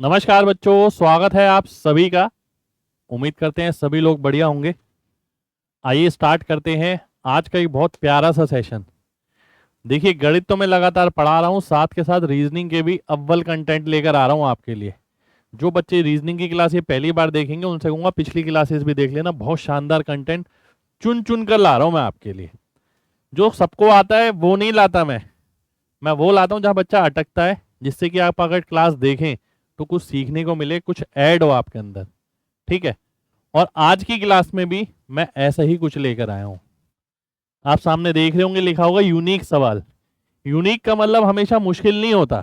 नमस्कार बच्चों, स्वागत है आप सभी का। उम्मीद करते हैं सभी लोग बढ़िया होंगे। आइए स्टार्ट करते हैं आज का एक बहुत प्यारा सा सेशन। देखिए, गणित तो मैं लगातार पढ़ा रहा हूँ, साथ के साथ रीजनिंग के भी अव्वल कंटेंट लेकर आ रहा हूँ आपके लिए। जो बच्चे रीजनिंग की क्लास ये पहली बार देखेंगे उनसे कहूँगा पिछली क्लासेस भी देख लेना, बहुत शानदार कंटेंट चुन चुन कर ला रहा हूँ मैं आपके लिए। जो सबको आता है वो नहीं लाता मैं वो लाता हूँ जहाँ बच्चा अटकता है, जिससे कि आप अगर क्लास देखें तो कुछ सीखने को मिले, कुछ ऐड हो आपके अंदर। ठीक है। और आज की क्लास में भी मैं ऐसा ही कुछ लेकर आया हूं। आप सामने देख रहे होंगे, लिखा होगा यूनिक सवाल। यूनिक का मतलब हमेशा मुश्किल नहीं होता।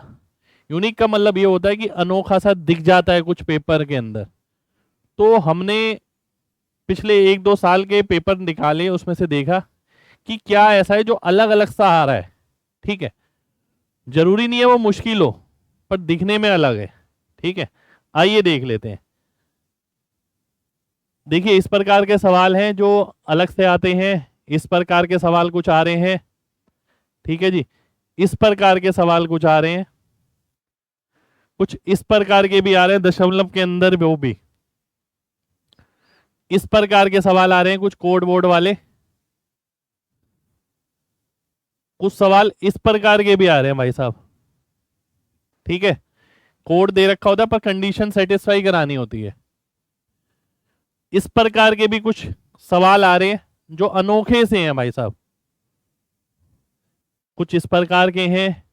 यूनिक का मतलब ये होता है कि अनोखा सा दिख जाता है कुछ पेपर के अंदर। तो हमने पिछले 1-2 साल के पेपर निकाले, उसमें से देखा कि क्या ऐसा है जो अलग अलग सा आ रहा है। ठीक है। जरूरी नहीं है वो मुश्किल हो, पर दिखने में अलग है। ठीक है। आइए देख लेते हैं। देखिए, इस प्रकार के सवाल हैं जो अलग से आते हैं। इस प्रकार के सवाल कुछ आ रहे हैं। ठीक है जी। इस प्रकार के सवाल कुछ आ रहे हैं। कुछ इस प्रकार के भी आ रहे हैं, दशमलव के अंदर वो भी। इस प्रकार के सवाल आ रहे हैं कुछ कोड बोर्ड वाले। कुछ सवाल इस प्रकार के भी आ रहे हैं भाई साहब। ठीक है। कोड दे रखा होता है पर कंडीशन सेटिस्फाई करानी होती है। इस प्रकार के भी कुछ सवाल आ रहे हैं जो अनोखे से हैं भाई साहब। कुछ इस प्रकार के हैं।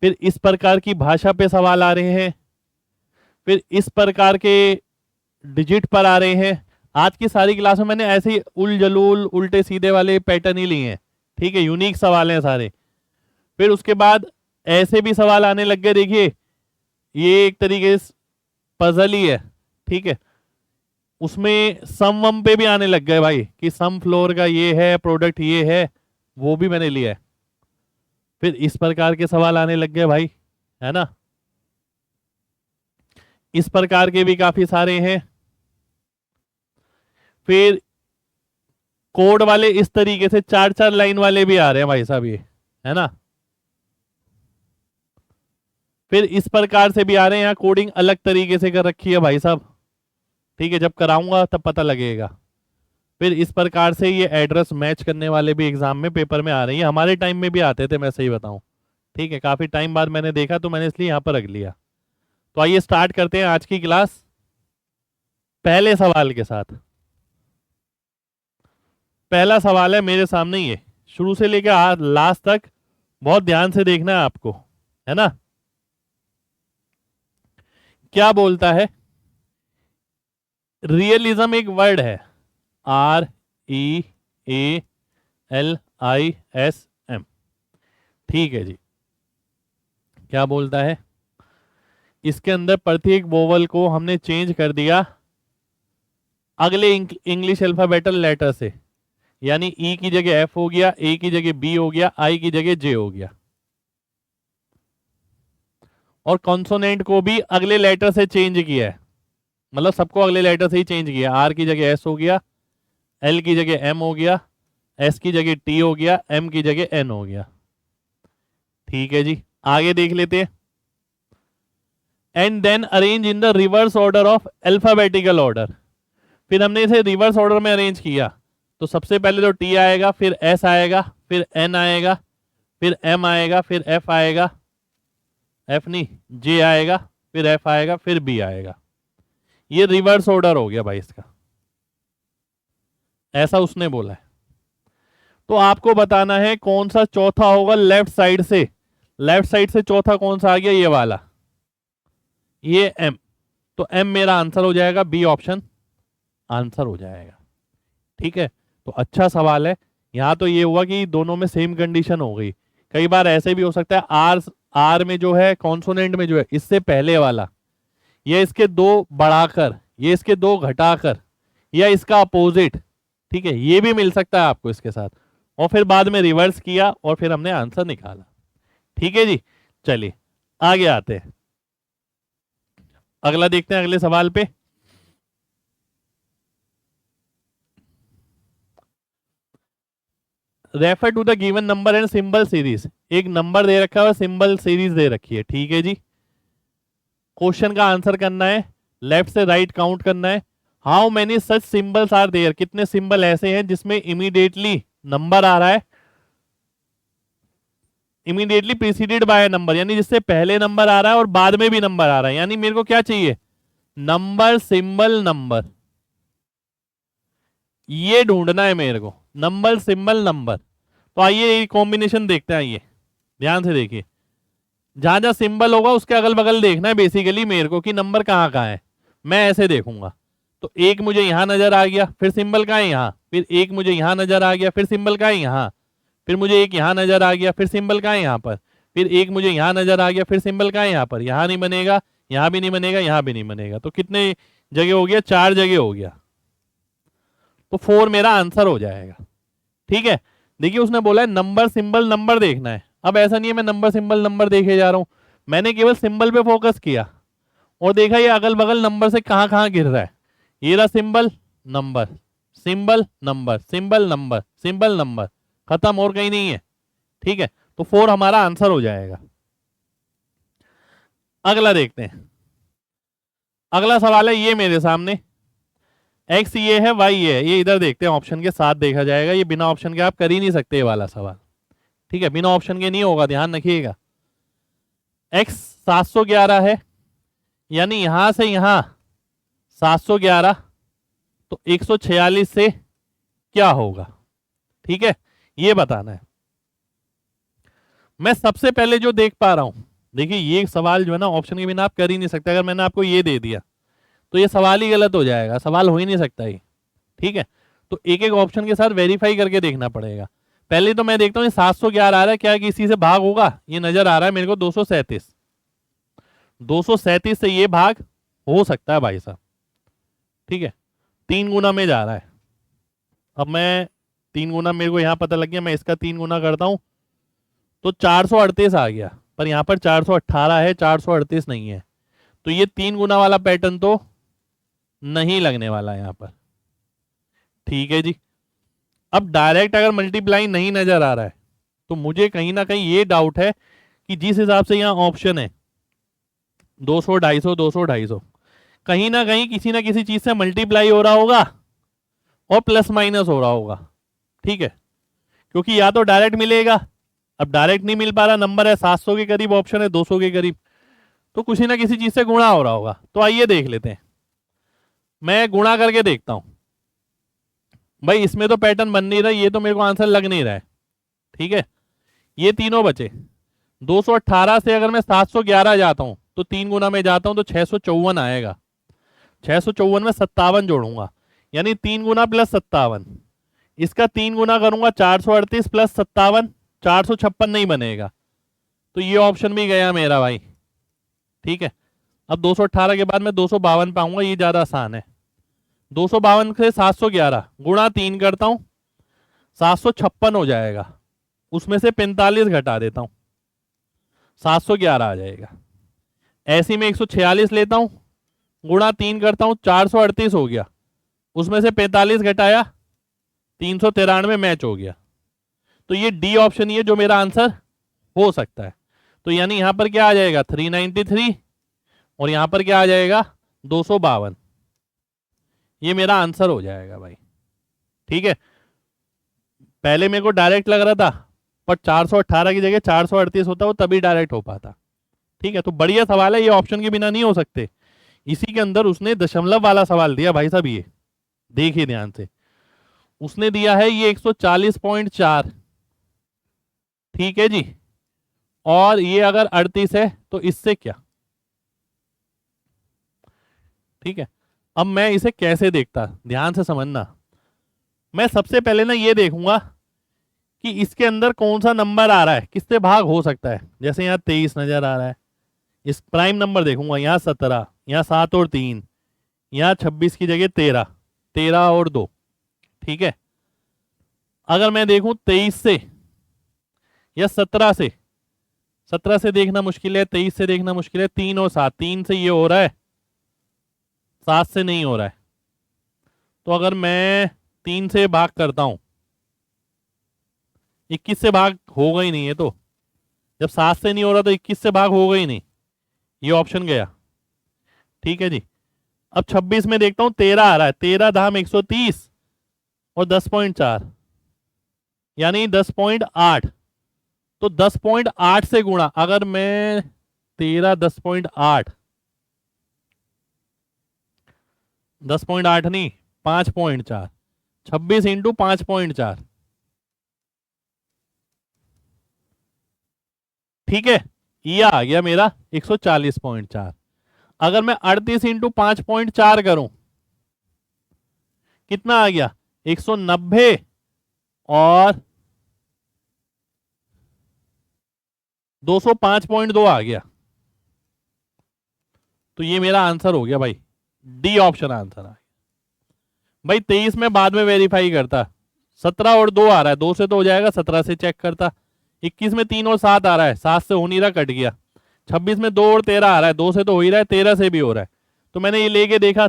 फिर इस प्रकार की भाषा पे सवाल आ रहे हैं। फिर इस प्रकार के डिजिट पर आ रहे हैं। आज की सारी क्लास में मैंने ऐसे ही उल जलूल उल्टे सीधे वाले पैटर्न ही लिए हैं। ठीक है, यूनिक सवाल हैं सारे। फिर उसके बाद ऐसे भी सवाल आने लग गए। देखिए, ये एक तरीके से पजल ही है। ठीक है। उसमें सम वम पे भी आने लग गए भाई, कि सम फ्लोर का ये है, प्रोडक्ट ये है, वो भी मैंने लिया है। फिर इस प्रकार के सवाल आने लग गए भाई, है ना। इस प्रकार के भी काफी सारे हैं। फिर कोड वाले इस तरीके से 4-4 लाइन वाले भी आ रहे हैं भाई साहब, ये है ना। फिर इस प्रकार से भी आ रहे हैं, यहाँ कोडिंग अलग तरीके से कर रखी है भाई साहब। ठीक है, जब कराऊंगा तब पता लगेगा। फिर इस प्रकार से ये एड्रेस मैच करने वाले भी एग्जाम में पेपर में आ रही है, हमारे टाइम में भी आते थे, मैं सही बताऊं। ठीक है, काफी टाइम बाद मैंने देखा तो मैंने इसलिए यहाँ पर रख लिया। तो आइए स्टार्ट करते हैं आज की क्लास पहले सवाल के साथ। पहला सवाल है मेरे सामने, ये शुरू से लेकर लास्ट तक बहुत ध्यान से देखना है आपको, है ना। क्या बोलता है? रियलिज्म एक वर्ड है, REALISM। ठीक है जी। क्या बोलता है? इसके अंदर प्रत्येक वोवल को हमने चेंज कर दिया अगले इंग्लिश अल्फाबेटल लेटर से। यानी ई की जगह एफ हो गया, ए की जगह बी हो गया, आई की जगह जे हो गया। और कॉन्सोनेंट को भी अगले लेटर से चेंज किया है, मतलब सबको अगले लेटर से ही चेंज किया। आर की जगह एस हो गया, एल की जगह एम हो गया, एस की जगह टी हो गया, एम की जगह एन हो गया। ठीक है जी, आगे देख लेते हैं। And then arrange in the reverse order of alphabetical order. फिर हमने इसे रिवर्स ऑर्डर में अरेंज किया। तो सबसे पहले तो टी आएगा, फिर एस आएगा, फिर एन आएगा, फिर एम आएगा, फिर एफ आएगा, एफ नहीं जे आएगा, फिर एफ आएगा, फिर बी आएगा। ये रिवर्स ऑर्डर हो गया भाई इसका, ऐसा उसने बोला है। तो आपको बताना है कौन सा चौथा होगा लेफ्ट साइड से। लेफ्ट साइड से चौथा कौन सा आ गया? ये वाला, ये एम। तो एम मेरा आंसर हो जाएगा, बी ऑप्शन आंसर हो जाएगा। ठीक है। तो अच्छा सवाल है। यहां तो ये हुआ कि दोनों में सेम कंडीशन हो गई। कई बार ऐसे भी हो सकता है, आर आर में जो है कॉन्सोनेंट में जो है इससे पहले वाला, ये इसके दो बढ़ाकर, ये इसके दो घटाकर, या इसका अपोजिट। ठीक है, ये भी मिल सकता है आपको इसके साथ। और फिर बाद में रिवर्स किया और फिर हमने आंसर निकाला। ठीक है जी। चलिए आगे आते हैं, अगला देखते हैं अगले सवाल पे। Refer to the given number and symbol series. एक नंबर दे रखा है और सिंबल सीरीज दे रखी है। ठीक है जी। क्वेश्चन का आंसर करना है, लेफ्ट से राइट काउंट करना है। How many such symbols are there, कितने सिंबल ऐसे हैं जिसमें इमीडिएटली नंबर आ रहा है, इमीडिएटली प्रीसीडेड बाय नंबर, यानी जिससे पहले नंबर आ रहा है और बाद में भी नंबर आ रहा है। यानी मेरे को क्या चाहिए, नंबर सिंबल नंबर, ये ढूंढना है मेरे को, नंबर सिंबल नंबर। तो आइए ये कॉम्बिनेशन देखते हैं, आइए ध्यान से देखिए। जहां जहां सिंबल होगा उसके अगल बगल देखना है बेसिकली मेरे को कि नंबर कहाँ कहाँ है। मैं ऐसे देखूंगा तो एक मुझे यहां नजर आ गया, फिर सिंबल कहाँ है यहाँ, फिर एक मुझे यहां नजर आ गया, फिर सिंबल कहाँ है यहाँ, फिर मुझे एक यहां नजर आ गया, फिर सिंबल कहाँ है यहाँ पर, फिर एक मुझे यहां नजर आ गया, फिर सिंबल कहाँ है यहाँ पर, यहाँ नहीं बनेगा, यहाँ भी नहीं बनेगा, यहाँ भी नहीं बनेगा। तो कितने जगह हो गया, 4 जगह हो गया। तो 4 मेरा आंसर हो जाएगा। ठीक है, देखिए उसने बोला है नंबर सिंबल नंबर देखना है। अब ऐसा नहीं है मैं नंबर सिंबल नंबर देखे जा रहा हूं, मैंने केवल सिंबल पे फोकस किया और देखा ये अगल बगल नंबर से कहां कहां गिर रहा है। ये रहा symbol number, symbol number, symbol number, symbol number, खत्म, और कहीं नहीं है। ठीक है, तो 4 हमारा आंसर हो जाएगा। अगला देखते हैं, अगला सवाल है ये मेरे सामने, एक्स ये है, वाई ये है, ये इधर देखते हैं, ऑप्शन के साथ देखा जाएगा, ये बिना ऑप्शन के आप कर ही नहीं सकते ये वाला सवाल। ठीक है, बिना ऑप्शन के नहीं होगा, ध्यान रखिएगा। एक्स 711 है, यानी यहां से यहां 711, तो 146 से क्या होगा, ठीक है, ये बताना है। मैं सबसे पहले जो देख पा रहा हूं, देखिए ये सवाल जो है ना ऑप्शन के बिना आप कर ही नहीं सकते। अगर मैंने आपको ये दे दिया तो ये सवाल ही गलत हो जाएगा, सवाल हो ही नहीं सकता ये। ठीक है, तो एक एक ऑप्शन के साथ वेरीफाई करके देखना पड़ेगा। पहले तो मैं देखता हूँ 711 आ रहा है, क्या किसी से भाग होगा, ये नजर आ रहा है मेरे को 237, 237 से ये भाग हो सकता है भाई साहब। ठीक है, 3 गुना में जा रहा है। अब मैं 3 गुना मेरे को यहां पता लग गया, मैं इसका 3 गुना करता हूं तो 438 आ गया, पर यहां पर 418 है, 438 नहीं है। तो ये 3 गुना वाला पैटर्न तो नहीं लगने वाला यहां पर। ठीक है जी, अब डायरेक्ट अगर मल्टीप्लाई नहीं नजर आ रहा है तो मुझे कहीं ना कहीं ये डाउट है कि जिस हिसाब से यहाँ ऑप्शन है 200 250 200 250, कहीं ना कहीं किसी ना किसी चीज से मल्टीप्लाई हो रहा होगा और प्लस माइनस हो रहा होगा। ठीक है, क्योंकि या तो डायरेक्ट मिलेगा, अब डायरेक्ट नहीं मिल पा रहा, नंबर है 700 के करीब, ऑप्शन है 200 के करीब, तो किसी ना किसी चीज से गुणा हो रहा होगा। तो आइए देख लेते हैं, मैं गुणा करके देखता हूं। भाई इसमें तो पैटर्न बन नहीं रहा, ये तो मेरे को आंसर लग नहीं रहा है। ठीक है, ये तीनों बचे, 218 से अगर मैं 711 जाता हूं तो 3 गुना में जाता हूं तो 654 आएगा, 654 में 57 जोड़ूंगा, यानी 3 गुना प्लस 57, इसका 3 गुना करूंगा 438 प्लस 57, 456 नहीं बनेगा, तो ये ऑप्शन भी गया मेरा भाई। ठीक है, अब 218 के बाद मैं 252 पाऊंगा, ये ज्यादा आसान है। 252 से 711 गुणा 3 करता हूं, 756 हो जाएगा, उसमें से 45 घटा देता हूं, 711 आ जाएगा। ऐसे में 146 लेता हूं, गुणा 3 करता हूं, 438 हो गया, उसमें से 45 घटाया, 393 मैच हो गया। तो ये डी ऑप्शन ही है जो मेरा आंसर हो सकता है। तो यानी यहां पर क्या आ जाएगा 393 और यहां पर क्या आ जाएगा 252, ये मेरा आंसर हो जाएगा भाई। ठीक है, पहले मेरे को डायरेक्ट लग रहा था, पर 418 की जगह 438 होता वो तभी डायरेक्ट हो पाता। ठीक है, तो बढ़िया सवाल है, ये ऑप्शन के बिना नहीं हो सकते। इसी के अंदर उसने दशमलव वाला सवाल दिया भाई साहब, ये देखिए ध्यान से, उसने दिया है ये 140.4। ठीक है जी, और ये अगर 38 है तो इससे क्या। ठीक है, अब मैं इसे कैसे देखता, ध्यान से समझना। मैं सबसे पहले ना ये देखूंगा कि इसके अंदर कौन सा नंबर आ रहा है, किससे भाग हो सकता है। जैसे यहाँ 23 नजर आ रहा है, इस प्राइम नंबर देखूंगा, यहाँ 17, यहाँ 7 और 3, यहाँ 26 की जगह 13, 13 और 2। ठीक है, अगर मैं देखूं 23 से या 17 से, 17 से देखना मुश्किल है, 23 से देखना मुश्किल है, 3 और 7, 3 से ये हो रहा है, 7 से नहीं हो रहा है। तो अगर मैं 3 से भाग करता हूं, 21 से भाग होगा ही नहीं है, तो जब 7 से नहीं हो रहा तो 21 से भाग होगा ही नहीं, ये ऑप्शन गया। ठीक है जी। अब 26 में देखता हूं 13 आ रहा है, 13 धाम 130 और 10.4 यानी 10.8। तो 10.8 से गुणा, अगर मैं 13 10.8, 10.8 नहीं 5.4, 26 इंटू 5.4, ठीक है, ये आ गया मेरा 140.4। अगर मैं 38 इंटू 5.4 करूं, कितना आ गया 190 और 205.2 आ गया। तो ये मेरा आंसर हो गया भाई, डी ऑप्शन आंसर आ गया भाई। 23 में बाद में वेरीफाई करता, 17 और 2 आ रहा है, 2 से तो हो जाएगा, 17 से चेक करता। 21 में 3 और 7 आ रहा है, 7 से हो नहीं रहा, कट गया। 26 में 2 और 13 आ रहा है, 2 से तो हो ही रहा है, 13 से भी हो रहा है। तो मैंने ये लेके देखा,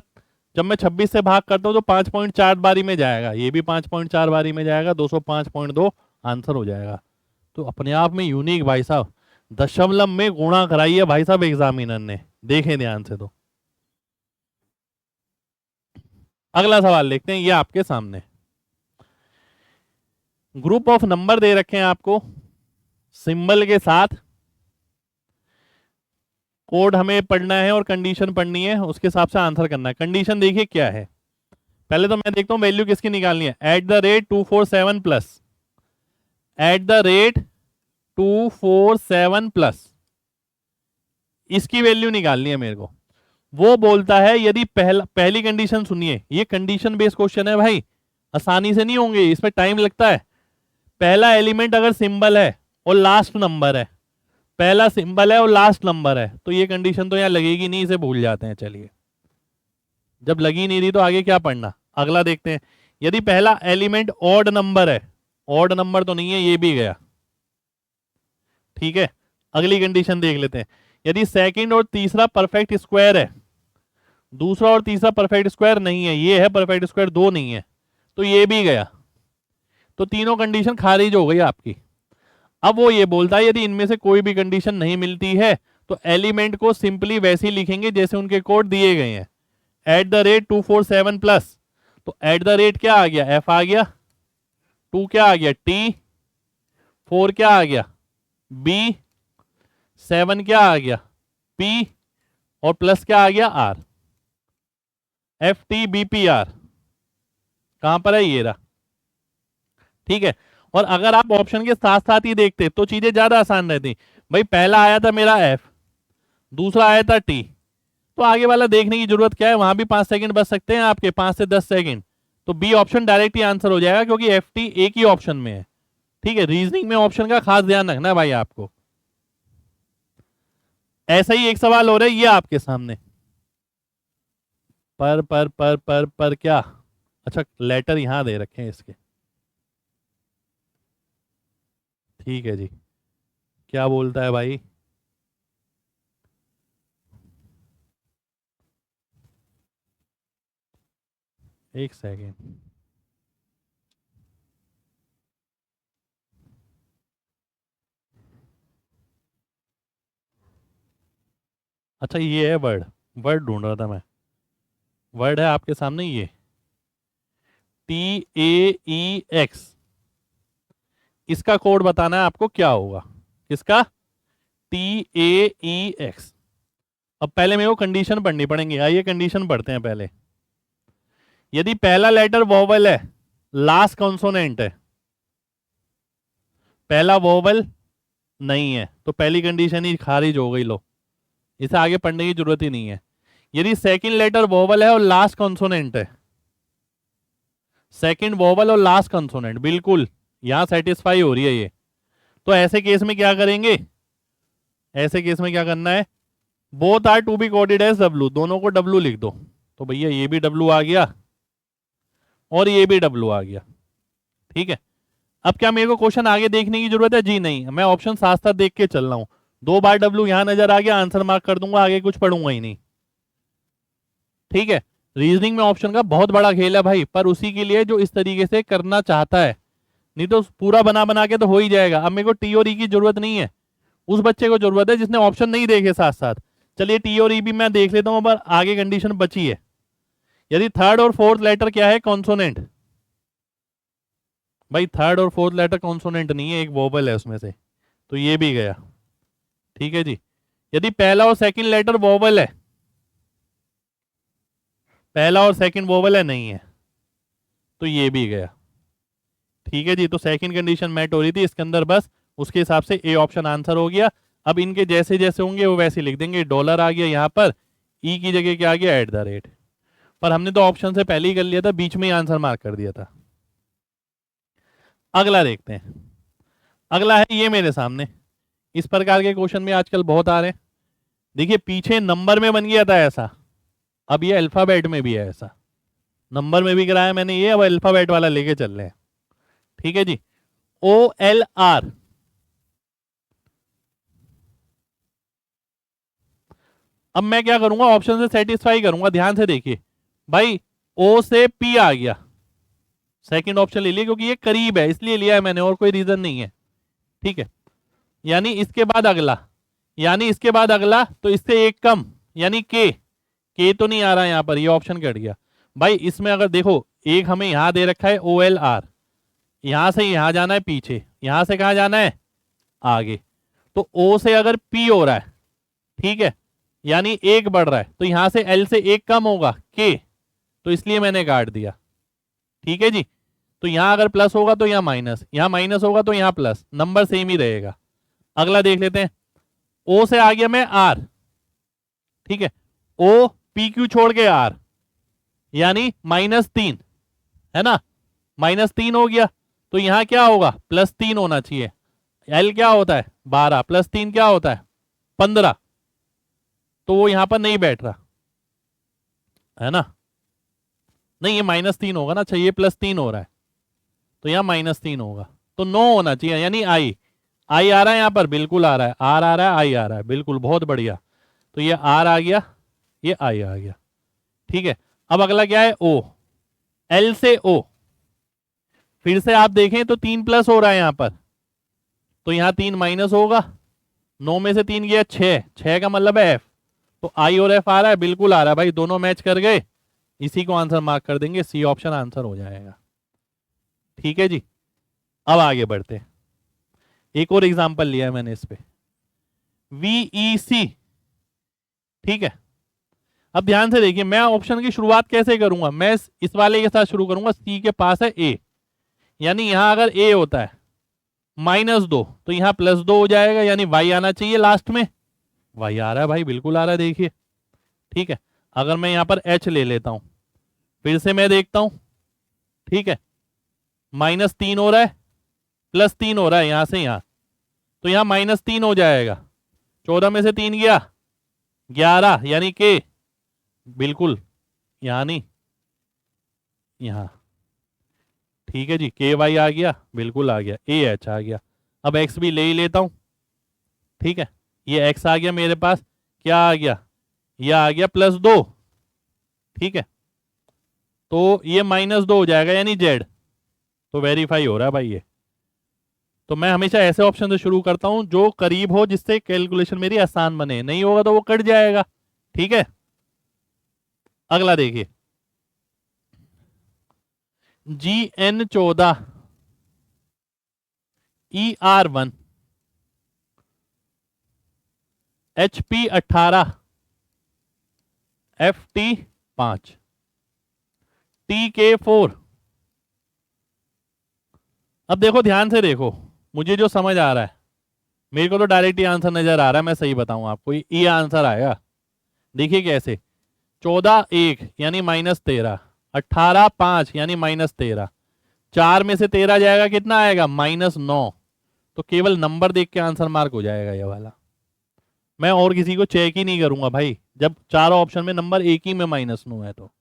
जब मैं 26 से भाग करता हूं तो 5.4 बारी में जाएगा, ये भी 5.4 बारी में जाएगा, 205.2 आंसर हो जाएगा। तो अपने आप में यूनिक भाई साहब, दशमलव में गुणा कराई है भाई साहब एग्जामिनर ने, देखें ध्यान से। तो अगला सवाल देखते हैं, ये आपके सामने ग्रुप ऑफ नंबर दे रखे हैं आपको सिंबल के साथ, कोड हमें पढ़ना है और कंडीशन पढ़नी है, उसके हिसाब से आंसर करना है। कंडीशन देखिए क्या है, पहले तो मैं देखता हूं वैल्यू किसकी निकालनी है। At the rate 247 plus, at the rate 247 plus, इसकी वैल्यू निकालनी है मेरे को। वो बोलता है यदि पहली कंडीशन सुनिए, ये कंडीशन बेस्ड क्वेश्चन है भाई, आसानी से नहीं होंगे, इसमें टाइम लगता है। पहला एलिमेंट अगर सिंबल है और लास्ट नंबर है, पहला सिंबल है और लास्ट नंबर है, तो ये कंडीशन तो यहां लगेगी नहीं, इसे भूल जाते हैं। चलिए, जब लगी नहीं रही तो आगे क्या पढ़ना, अगला देखते हैं। यदि पहला एलिमेंट ऑड नंबर है, ऑड नंबर तो नहीं है, ये भी गया, ठीक है। अगली कंडीशन देख लेते हैं। यदि सेकंड और तीसरा परफेक्ट स्क्वायर है, दूसरा और तीसरा परफेक्ट स्क्वायर नहीं है, ये है परफेक्ट स्क्वायर, दो नहीं है, तो ये भी गया। तो तीनों कंडीशन खारिज हो गई आपकी। अब वो ये बोलता है यदि इनमें से कोई भी कंडीशन नहीं मिलती है तो एलिमेंट को सिंपली वैसे ही लिखेंगे जैसे उनके कोड दिए गए हैं। एट द रेट 247 प्लस, तो एट द रेट क्या आ गया, एफ आ गया, 2 क्या आ गया, टी, 4 क्या आ गया, बी, 7 क्या आ गया, पी, और प्लस क्या आ गया, R. F T B P R कहां पर है, ये रहा, ठीक है। और अगर आप ऑप्शन के साथ साथ ही देखते तो चीजें ज्यादा आसान रहती। भाई पहला आया था मेरा एफ, दूसरा आया था टी, तो आगे वाला देखने की जरूरत क्या है, वहां भी 5 सेकंड बच सकते हैं आपके, 5 से 10 सेकंड। तो बी ऑप्शन डायरेक्ट ही आंसर हो जाएगा, क्योंकि एफ टी एक ही ऑप्शन में है, ठीक है। रीजनिंग में ऑप्शन का खास ध्यान रखना भाई आपको। ऐसा ही एक सवाल हो रहा है ये आपके सामने, पर क्या, अच्छा लेटर यहां दे रखे हैं इसके, ठीक है जी। क्या बोलता है भाई, एक सेकेंड, अच्छा ये है वर्ड, वर्ड ढूंढ रहा था मैं, वर्ड है आपके सामने ये, TAEX, इसका कोड बताना है आपको क्या होगा, इसका TAEX। अब पहले मेरे को कंडीशन पढ़नी पड़ेंगी, आइए कंडीशन पढ़ते हैं पहले। यदि पहला लेटर वोवल है, लास्ट कॉन्सोनेंट है, पहला वोवल नहीं है, तो पहली कंडीशन ही खारिज हो गई, लो इसे आगे पढ़ने की जरूरत ही नहीं है। यदि सेकंड लेटर वोवल है और लास्ट कॉन्सोनेंट है, सेकंड वोवल और लास्ट कॉन्सोनेंट, बिल्कुल यहां सेटिस्फाई हो रही है ये, तो ऐसे केस में क्या करेंगे, ऐसे केस में क्या करना है, both are to be coded as W, दोनों को डब्ल्यू लिख दो। तो भैया ये भी डब्ल्यू आ गया और ये भी डब्ल्यू आ गया, ठीक है। अब क्या मेरे को क्वेश्चन आगे देखने की जरूरत है, जी नहीं, मैं ऑप्शन साथ साथ देख के चल रहा हूं। 2 बार डब्ल्यू यहां नजर आ गया, आंसर मार्क कर दूंगा, आगे कुछ पढ़ूंगा ही नहीं, ठीक है। रीजनिंग में ऑप्शन का बहुत बड़ा खेल है भाई, पर उसी के लिए जो इस तरीके से करना चाहता है, नहीं तो पूरा बना बना के तो हो ही जाएगा। अब मेरे को टी और ई की जरूरत नहीं है, उस बच्चे को जरूरत है जिसने ऑप्शन नहीं देखे साथ साथ। चलिए टी और ई भी मैं देख लेता हूं, पर आगे कंडीशन बची है। यदि थर्ड और फोर्थ लेटर क्या है, कॉन्सोनेंट। भाई थर्ड और फोर्थ लेटर कॉन्सोनेंट नहीं है, एक वोबल है उसमें से, तो ये भी गया। ठीक है जी। यदि पहला और सेकंड लेटर वोबल है, पहला और सेकंड वोबल है, नहीं है, तो ये भी गया। ठीक है जी। तो सेकंड कंडीशन मैट हो रही थी इसके अंदर, बस उसके हिसाब से ए ऑप्शन आंसर हो गया। अब इनके जैसे जैसे होंगे वो वैसे लिख देंगे। डॉलर आ गया यहाँ पर, ई की जगह क्या आ गया, एट द रेट। पर हमने तो ऑप्शन से पहले ही कर लिया था, बीच में ही आंसर मार्क कर दिया था। अगला देखते हैं। अगला है ये मेरे सामने, इस प्रकार के क्वेश्चन में आजकल बहुत आ रहे हैं। देखिए पीछे नंबर में बन गया था ऐसा, अब ये अल्फाबेट में भी है ऐसा। नंबर में भी कराया मैंने ये, अब अल्फाबेट वाला लेके चल रहे हैं। ठीक है जी। OLR, अब मैं क्या करूंगा, ऑप्शन से सेटिस्फाई करूंगा। ध्यान से देखिए भाई, ओ से पी आ गया, सेकंड ऑप्शन ले लिया क्योंकि ये करीब है इसलिए लिया है मैंने, और कोई रीजन नहीं है। ठीक है। यानी इसके बाद अगला, यानी इसके बाद अगला, तो इससे एक कम, यानी के तो नहीं आ रहा यहां पर, ये ऑप्शन कट गया। भाई इसमें अगर देखो, एक हमें यहां दे रखा है OLR, यहां से यहां जाना है पीछे, यहां से कहां जाना है, आगे। तो ओ से अगर पी हो रहा है, ठीक है, यानी एक बढ़ रहा है, तो यहां से एल से एक कम होगा के, तो इसलिए मैंने काट दिया। ठीक है जी। तो यहां अगर प्लस होगा तो यहां माइनस, यहां माइनस होगा तो यहां प्लस, नंबर सेम ही रहेगा। अगला देख लेते हैं। ओ से आ गया मैं आर, ठीक है, ओ पी क्यू छोड़ के आर, यानी -3, है ना, -3 हो गया। तो यहां क्या होगा, +3 होना चाहिए। एल क्या होता है 12, +3 क्या होता है 15, तो वो यहां पर नहीं बैठ रहा, है ना। नहीं ये -3 होगा ना, अच्छा ये +3 हो रहा है, तो यहाँ -3 होगा, तो 9 होना चाहिए, यानी आई। आई आ रहा है यहाँ पर, बिल्कुल आ रहा है, आर आ रहा है, आई आ रहा है, बिल्कुल बहुत बढ़िया। तो ये आर आ गया, ये आई आ गया। ठीक है। अब अगला क्या है, ओ, एल से ओ, फिर से आप देखें तो 3 प्लस हो रहा है यहां पर, तो यहां 3 माइनस होगा। 9 में से 3 गया 6, 6 का मतलब है एफ, तो आई और एफ आ रहा है, बिल्कुल आ रहा है भाई, दोनों मैच कर गए, इसी को आंसर मार्क कर देंगे, सी ऑप्शन आंसर हो जाएगा। ठीक है जी। अब आगे बढ़ते हैं, एक और एग्जांपल लिया है मैंने इस पे, VEC। ठीक है। अब ध्यान से देखिए, मैं ऑप्शन की शुरुआत कैसे करूंगा, मैं इस वाले के साथ शुरू करूंगा, सी के पास है ए, यानी यहां अगर ए होता है -2, तो यहां +2 हो जाएगा, यानी वाई आना चाहिए लास्ट में, वाई आ रहा है भाई, बिल्कुल आ रहा है, देखिए। ठीक है। अगर मैं यहां पर एच ले लेता हूं, फिर से मैं देखता हूं, ठीक है, -3 हो रहा है, +3 हो रहा है यहां से यहां, तो यहां -3 हो जाएगा। 14 में से 3 गया 11, यानी के, बिल्कुल यहां नहीं, यहां। ठीक है जी। के वाई आ गया, बिल्कुल आ गया, ए एच आ गया। अब एक्स भी ले ही लेता हूं, ठीक है, ये एक्स आ गया मेरे पास, क्या आ गया, ये आ गया +2, ठीक है, तो ये -2 हो जाएगा, यानी जेड, तो वेरीफाई हो रहा है भाई ये। तो मैं हमेशा ऐसे ऑप्शन से शुरू करता हूं जो करीब हो, जिससे कैलकुलेशन मेरी आसान बने, नहीं होगा तो वो कट जाएगा। ठीक है। अगला देखिए, GN14, ER1, HP18, FT5, TK4। अब देखो ध्यान से देखो, मुझे जो समझ आ रहा है, मेरे को तो डायरेक्ट ही आंसर नजर आ रहा है, मैं सही बताऊं आपको, ये आंसर आएगा। देखिए कैसे, 14 1 यानी -13, 18 5 यानी -13, 4 में से 13 जाएगा, कितना आएगा -9, तो केवल नंबर देख के आंसर मार्क हो जाएगा ये वाला। मैं और किसी को चेक ही नहीं करूंगा भाई, जब चारों ऑप्शन में नंबर एक ही में -9 है तो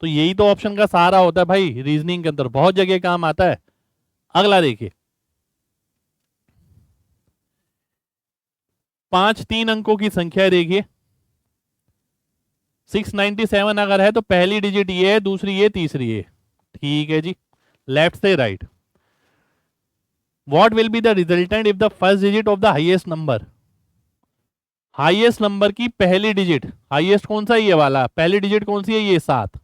यही तो ऑप्शन का सहारा होता है भाई, रीजनिंग के अंदर बहुत जगह काम आता है। अगला देखिए, 5 3 अंकों की संख्या है, देखिए 697 अगर है तो पहली डिजिट ये है, दूसरी ये, तीसरी ये। ठीक है जी। लेफ्ट से right, what will be the resultant if the first digit of the highest number, highest number की पहली डिजिट, हाईएस्ट कौन सा है? ये वाला। पहली डिजिट कौन सी है? ये 7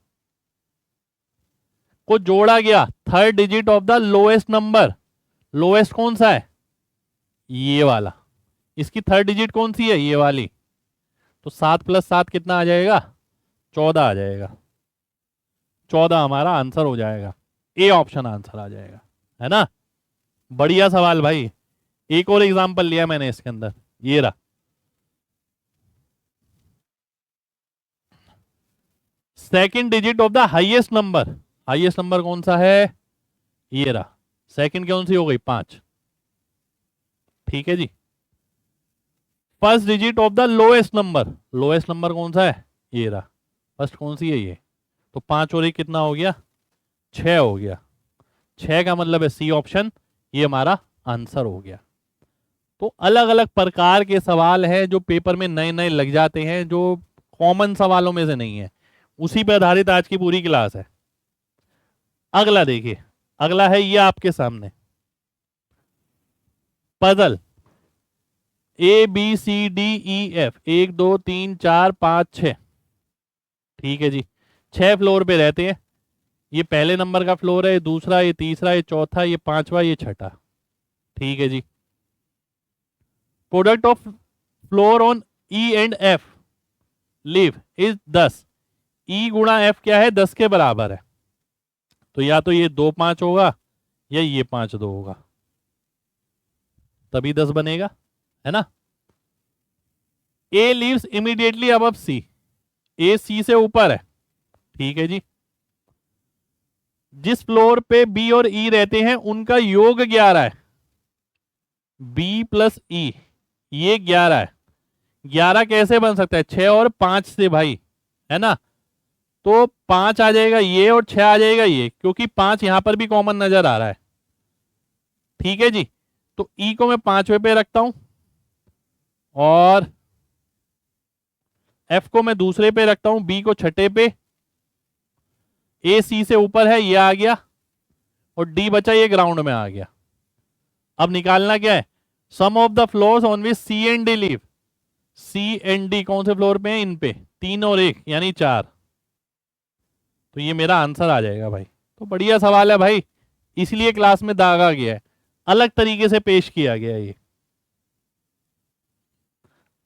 को जोड़ा गया third digit of the lowest number. Lowest कौन सा है? ये वाला। इसकी थर्ड डिजिट कौन सी है? ये वाली। तो 7 + 7 कितना आ जाएगा? 14 आ जाएगा। 14 हमारा आंसर हो जाएगा। ए ऑप्शन आंसर आ जाएगा, है ना। बढ़िया सवाल भाई। एक और एग्जांपल लिया मैंने इसके अंदर, ये रहा। Second digit of the highest number. Highest number कौन सा है? ये रहा। सेकंड कौन सी हो गई? 5। ठीक है जी। First digit of the lowest number. Lowest number कौन सा है? ये रहा। फर्स्ट कौन सी है? ये। तो 5 और 1 कितना हो गया? 6 हो गया। 6 का मतलब है सी ऑप्शन, ये हमारा आंसर हो गया। तो अलग अलग प्रकार के सवाल हैं जो पेपर में नए नए लग जाते हैं, जो कॉमन सवालों में से नहीं है। उसी पर आधारित आज की पूरी क्लास है। अगला देखिए, अगला है ये आपके सामने पजल। ABCDEF 1 2 3 4 5 6। ठीक है जी। 6 फ्लोर पे रहते हैं। ये पहले नंबर का फ्लोर है, ये दूसरा, ये तीसरा, ये चौथा, ये पांचवा, ये छठा। ठीक है जी। Product of floor on E and F live is 10। E गुणा F क्या है? 10 के बराबर है। तो या तो ये 2 5 होगा, या ये 5 2 होगा, तभी 10 बनेगा, है ना। A lives immediately above C। A C से ऊपर है। ठीक है जी। जिस फ्लोर पे B और E रहते हैं उनका योग 11 है। B + E ये 11 है। 11 कैसे बन सकता है? 6 और 5 से भाई, है ना। तो 5 आ जाएगा ये और 6 आ जाएगा ये, क्योंकि 5 यहां पर भी कॉमन नजर आ रहा है। ठीक है जी। तो E को मैं 5वें पे रखता हूं, और F को मैं दूसरे पे रखता हूं, B को छठे पे। A C से ऊपर है, ये आ गया, और D बचा, ये ग्राउंड में आ गया। अब निकालना क्या है? Sum of the floors on which C and D live. C and D कौन से फ्लोर पे हैं? इन पे। 3 और 1 यानी 4। तो ये मेरा आंसर आ जाएगा भाई। तो बढ़िया सवाल है भाई, इसलिए क्लास में दागा गया है, अलग तरीके से पेश किया गया है ये।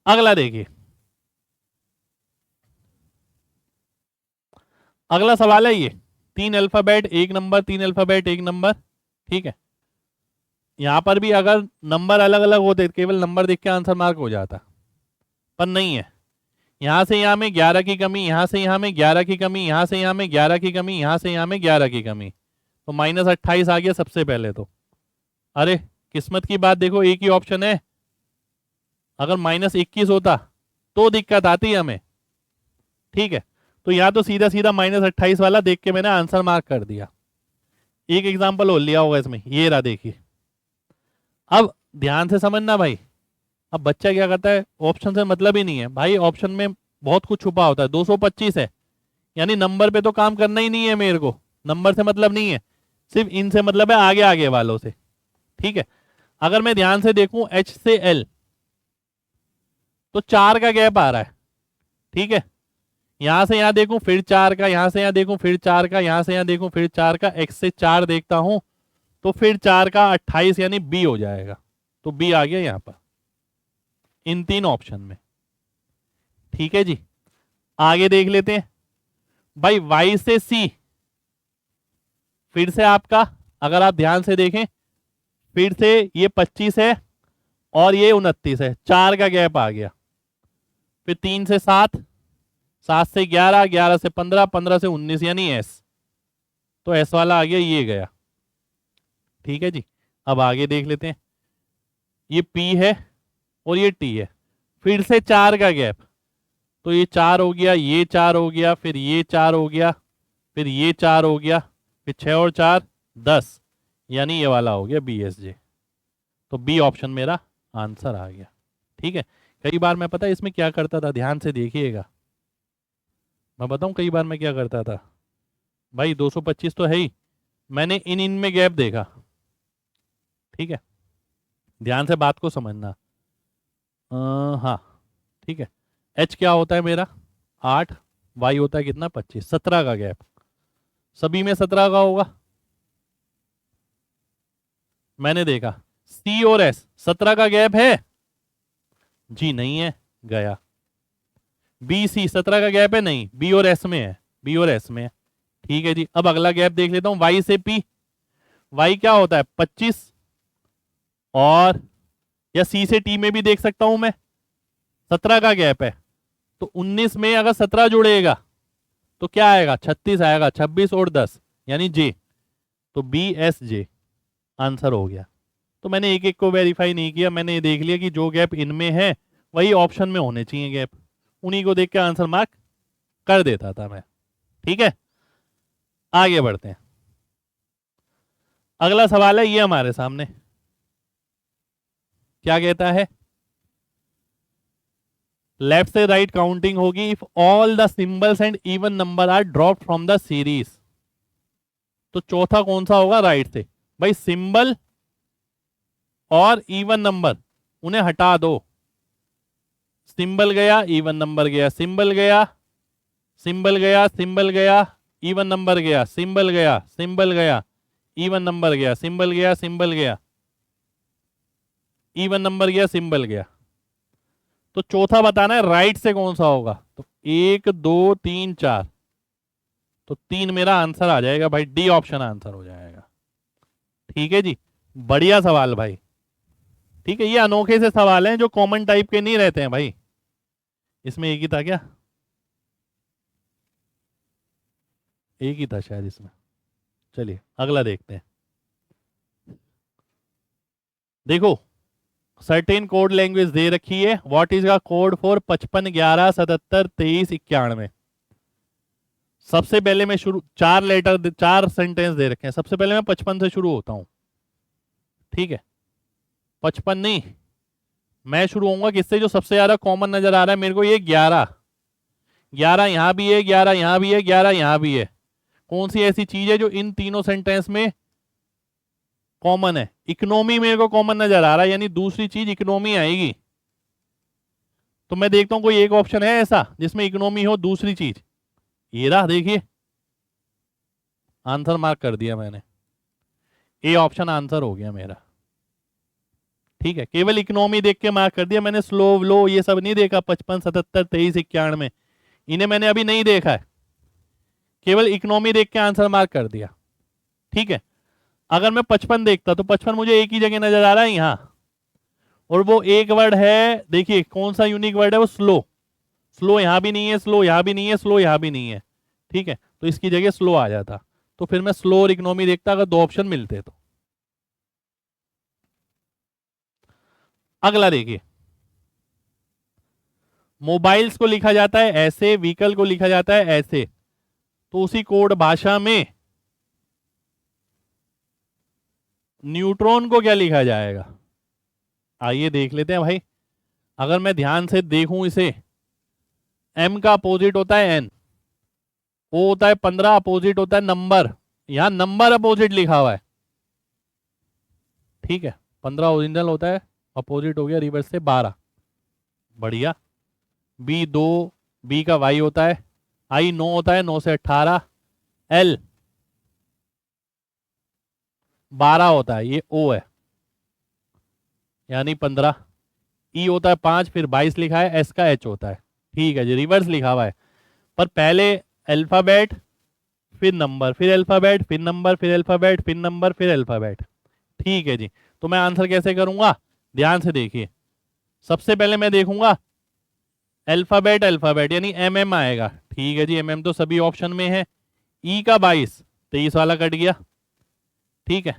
अगला देखिए, अगला सवाल है ये। 3 अल्फाबेट 1 नंबर, 3 अल्फाबेट 1 नंबर। ठीक है। यहां पर भी अगर नंबर अलग अलग होते तो केवल नंबर देख के आंसर मार्क हो जाता, पर नहीं है। यहां से यहां में 11 की कमी, यहां से यहां में 11 की कमी, यहां से यहां में 11 की कमी, यहां से यहां में 11 की कमी, तो -28 आ गया सबसे पहले तो। अरे किस्मत की बात देखो, एक ही ऑप्शन है। अगर -21 होता तो दिक्कत आती है हमें। ठीक है। तो यहां तो सीधा सीधा -28 वाला देख के मैंने आंसर मार्क कर दिया। एक एग्जाम्पल और लिया होगा इसमें, ये रहा देखिए। अब ध्यान से समझना भाई। अब बच्चा क्या करता है, ऑप्शन से मतलब ही नहीं है भाई, ऑप्शन में बहुत कुछ छुपा होता है। 225 है, यानी नंबर पे तो काम करना ही नहीं है मेरे को, नंबर से मतलब नहीं है, सिर्फ इनसे मतलब है, आगे आगे वालों से। ठीक है। अगर मैं ध्यान से देखूं H से L, तो 4 का गैप आ रहा है। ठीक है। यहां से यहां देखूं फिर 4 का, यहां से यहां देखूं फिर 4 का, यहां से यहां देखूं फिर 4 का, X से 4 देखता हूं तो फिर 4 का 28 यानी B हो जाएगा। तो B आ गया यहां पर इन 3 ऑप्शन में। ठीक है जी। आगे देख लेते हैं भाई। Y से C फिर से आपका, अगर आप ध्यान से देखें, फिर से ये 25 है और ये 29 है, 4 का गैप आ गया। फिर 3 से 7, 7 से 11, 11 से 15, 15 से 19 यानी S। तो S वाला आ गया, ये गया। ठीक है जी। अब आगे देख लेते हैं। ये P है और ये T है, फिर से 4 का गैप, तो ये 4 हो गया, ये 4 हो गया, फिर ये 4 हो गया, फिर ये 4 हो गया, फिर 6 और 4 10, यानी ये वाला हो गया BSJ। तो B ऑप्शन मेरा आंसर आ गया। ठीक है। कई बार मैं पता है इसमें क्या करता था, ध्यान से देखिएगा, मैं बताऊं कई बार मैं क्या करता था भाई। 225 तो है ही, मैंने इन में गैप देखा। ठीक है। ध्यान से बात को समझना। हाँ ठीक है, एच क्या होता है मेरा 8, वाई होता है कितना 25, 17 का गैप, सभी में 17 का होगा। मैंने देखा सी और एस 17 का गैप है जी, नहीं है, गया। बी सी 17 का गैप है, नहीं, बी और एस में है, बी और एस में है। ठीक है जी, अब अगला गैप देख लेता हूं, वाई से पी, वाई क्या होता है 25, और या सी से टी में भी देख सकता हूं मैं, 17 का गैप है, तो 19 में अगर 17 जुड़ेगा तो क्या आएगा 36 आएगा, 26 और 10 यानी जे, तो बी एस जे आंसर हो गया। तो मैंने एक एक को वेरीफाई नहीं किया, मैंने ये देख लिया कि जो गैप इनमें है वही ऑप्शन में होने चाहिए गैप, उन्हीं को देख के आंसर मार्क कर देता था मैं। ठीक है, आगे बढ़ते हैं। अगला सवाल है ये हमारे सामने, क्या कहता है, लेफ्ट से राइट काउंटिंग होगी if all the symbols and even number are drop from the series. तो चौथा कौन सा होगा राइट से, भाई सिंबल और इवन नंबर उन्हें हटा दो, सिंबल गया इवन नंबर गया, सिंबल गया, सिंबल गया, सिंबल गया, इवन नंबर गया, सिंबल गया, सिंबल गया, इवन नंबर गया, सिंबल गया, सिंबल गया, इवन नंबर गया, सिंबल गया। तो चौथा बताना है राइट से कौन सा होगा, तो 1 2 3 4, तो 3 मेरा आंसर आ जाएगा भाई, डी ऑप्शन आंसर हो जाएगा। ठीक है जी, बढ़िया सवाल भाई। ठीक है, ये अनोखे से सवाल हैं जो कॉमन टाइप के नहीं रहते हैं भाई, इसमें एक ही था क्या, एक ही था शायद इसमें। चलिए अगला देखते हैं। देखो सर्टेन कोड लैंग्वेज दे रखी है, व्हाट इज का कोड फॉर 55 11 77 23 91। सबसे पहले मैं शुरू, 4 लेटर 4 सेंटेंस दे रखे हैं, सबसे पहले मैं 55 से शुरू होता हूं। ठीक है, 55 नहीं, मैं शुरू होऊंगा किससे, जो सबसे ज्यादा कॉमन नजर आ रहा है मेरे को, ये 11, 11 यहां भी है, 11 यहां भी है, 11 यहां भी है। कौन सी ऐसी चीज है जो इन तीनों सेंटेंस में कॉमन है, इकोनॉमी मेरे को कॉमन नजर आ रहा है, यानी दूसरी चीज इकोनॉमी आएगी। तो मैं देखता हूं कोई एक ऑप्शन है ऐसा जिसमें इकोनॉमी हो दूसरी चीज, ये रहा देखिए, आंसर मार्क कर दिया मैंने, ए ऑप्शन आंसर हो गया मेरा। ठीक है, केवल इकोनॉमी देख के मार्क कर दिया मैंने, स्लो लो ये सब नहीं देखा, 55 77 23 91 इन्हें मैंने अभी नहीं देखा है, केवल इकोनॉमी देख के आंसर मार्क कर दिया। ठीक है, अगर मैं 55 देखता तो 55 मुझे एक ही जगह नजर आ रहा है यहां, और वो एक वर्ड है, देखिए कौन सा यूनिक वर्ड है वो, स्लो, स्लो यहां भी नहीं है, स्लो यहां भी नहीं है, स्लो यहां भी नहीं है। ठीक है, तो इसकी जगह स्लो आ जाता, तो फिर मैं स्लो और इकोनॉमी देखता अगर दो ऑप्शन मिलते तो। अगला देखिए, मोबाइल्स को लिखा जाता है ऐसे, व्हीकल को लिखा जाता है ऐसे, तो उसी कोड भाषा में न्यूट्रॉन को क्या लिखा जाएगा, आइए देख लेते हैं भाई। अगर मैं ध्यान से देखूं इसे, एम का अपोजिट होता है एन, ओ होता है 15, अपोजिट होता है नंबर, यहां नंबर अपोजिट लिखा हुआ है। ठीक है, 15 ओरिजिनल होता है, अपोजिट हो गया रिवर्स से 12, बढ़िया। बी 2, बी का वाई होता है, आई 9 होता है, 9 से 18, एल 12 होता है, ये ओ है यानी 15, ई होता है 5, फिर 22 लिखा है, एस का एच होता है। ठीक है जी, रिवर्स लिखा हुआ है, पर पहले अल्फाबेट फिर नंबर, फिर अल्फाबेट फिर नंबर, फिर अल्फाबेट फिर नंबर, फिर अल्फाबेट। ठीक है जी, तो मैं आंसर कैसे करूंगा, ध्यान से देखिए, सबसे पहले मैं देखूंगा अल्फाबेट, अल्फाबेट यानी एम एम आएगा। ठीक है जी, एम एम तो सभी ऑप्शन में है, ई का 22, 23 वाला कट गया। ठीक है,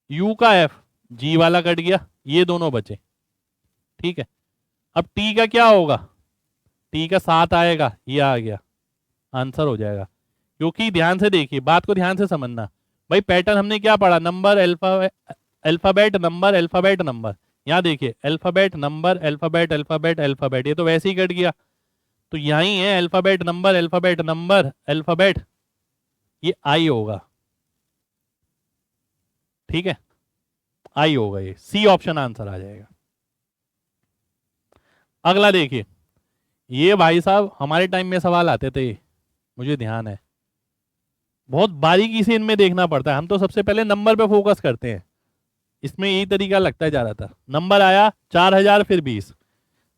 यू का एफ, जी वाला कट गया, ये दोनों बचे। ठीक है, अब टी का क्या होगा, टी का 7 आएगा, ये आ गया, आंसर हो जाएगा। क्योंकि ध्यान से देखिए, बात को ध्यान से समझना भाई, पैटर्न हमने क्या पढ़ा, number alphabet number, alphabet number, यहाँ देखिए alphabet number alphabet alphabet alphabet, ये तो वैसे ही कट गया, तो यही है alphabet number alphabet number alphabet, ये आई होगा। ठीक है, आई होगा, ये सी ऑप्शन आंसर आ जाएगा। अगला देखिए, ये भाई साहब हमारे टाइम में सवाल आते थे, मुझे ध्यान है, बहुत बारीकी से इनमें देखना पड़ता है। हम तो सबसे पहले नंबर पे फोकस करते हैं, इसमें यही तरीका लगता है ज्यादातर। नंबर आया 4000 फिर 20,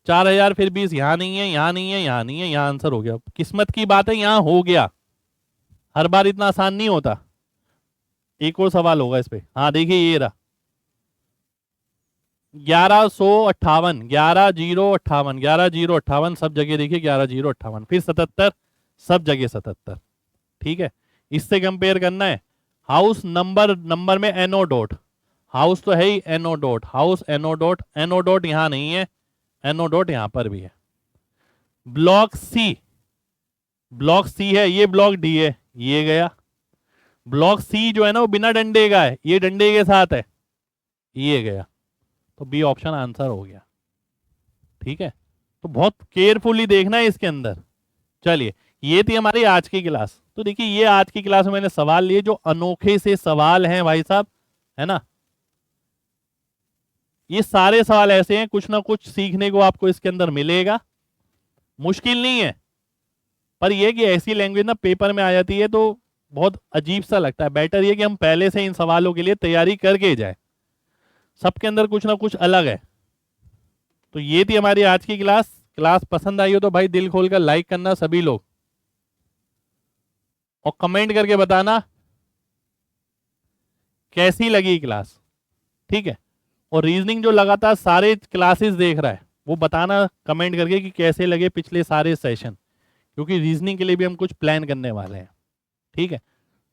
4000 फिर 20, यहाँ नहीं है, यहाँ नहीं है, यहाँ नहीं है, यहाँ आंसर हो गया। किस्मत की बात है, यहाँ हो गया। हर बार इतना आसान नहीं होता। एक और सवाल होगा इस पे। हाँ देखिए, ये रहा 1158, 11,058, 11,058, सब जगह देखिए 11,058, फिर 77, सब जगह 77। ठीक है, इससे कंपेयर करना है। हाउस नंबर, नंबर में एनओ डॉट, हाउस तो है ही, NO dot, house NO dot, NO dot यहां नहीं है, एनओ डॉट यहां पर भी है। ब्लॉक सी, ब्लॉक सी है, ये ब्लॉक डी है, ये गया। ब्लॉक सी जो है ना वो बिना डंडे का है, ये डंडे के साथ है, ये गया। तो बी ऑप्शन आंसर हो गया। ठीक है, तो बहुत केयरफुली देखना है इसके अंदर। चलिए, ये थी हमारी आज की क्लास। तो देखिए, ये आज की क्लास में मैंने सवाल लिए जो अनोखे से सवाल हैं भाई साहब, है ना। ये सारे सवाल ऐसे हैं, कुछ ना कुछ सीखने को आपको इसके अंदर मिलेगा। मुश्किल नहीं है, पर यह कि ऐसी लैंग्वेज ना पेपर में आ जाती है तो बहुत अजीब सा लगता है। बेटर ये कि हम पहले से इन सवालों के लिए तैयारी करके जाए, सबके अंदर कुछ ना कुछ अलग है। तो ये थी हमारी आज की क्लास। क्लास पसंद आई हो तो भाई दिल खोलकर लाइक करना सभी लोग, और कमेंट करके बताना कैसी लगी क्लास। ठीक है, और रीजनिंग जो लगातार सारे क्लासेस देख रहा है वो बताना कमेंट करके कि कैसे लगे पिछले सारे सेशन, क्योंकि रीजनिंग के लिए भी हम कुछ प्लान करने वाले हैं। ठीक है,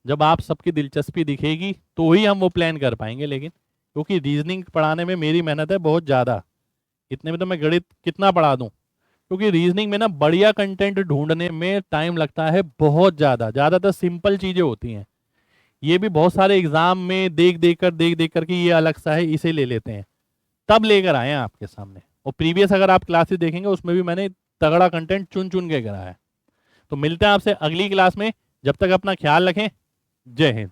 जब आप सबकी दिलचस्पी दिखेगी तो ही हम वो प्लान कर पाएंगे, लेकिन क्योंकि रीजनिंग पढ़ाने में मेरी मेहनत है बहुत ज़्यादा, इतने में तो मैं गणित कितना पढ़ा दूं। क्योंकि रीजनिंग में ना बढ़िया कंटेंट ढूंढने में टाइम लगता है बहुत ज़्यादा, ज़्यादातर सिंपल चीज़ें होती हैं। ये भी बहुत सारे एग्जाम में देख देख कर के ये अलग सा है, इसे ले लेते हैं, तब लेकर आए हैं आपके सामने। और प्रीवियस अगर आप क्लासेस देखेंगे उसमें भी मैंने तगड़ा कंटेंट चुन चुन के कराया है। तो मिलते हैं आपसे अगली क्लास में, जब तक अपना ख्याल रखें। जय हिंद।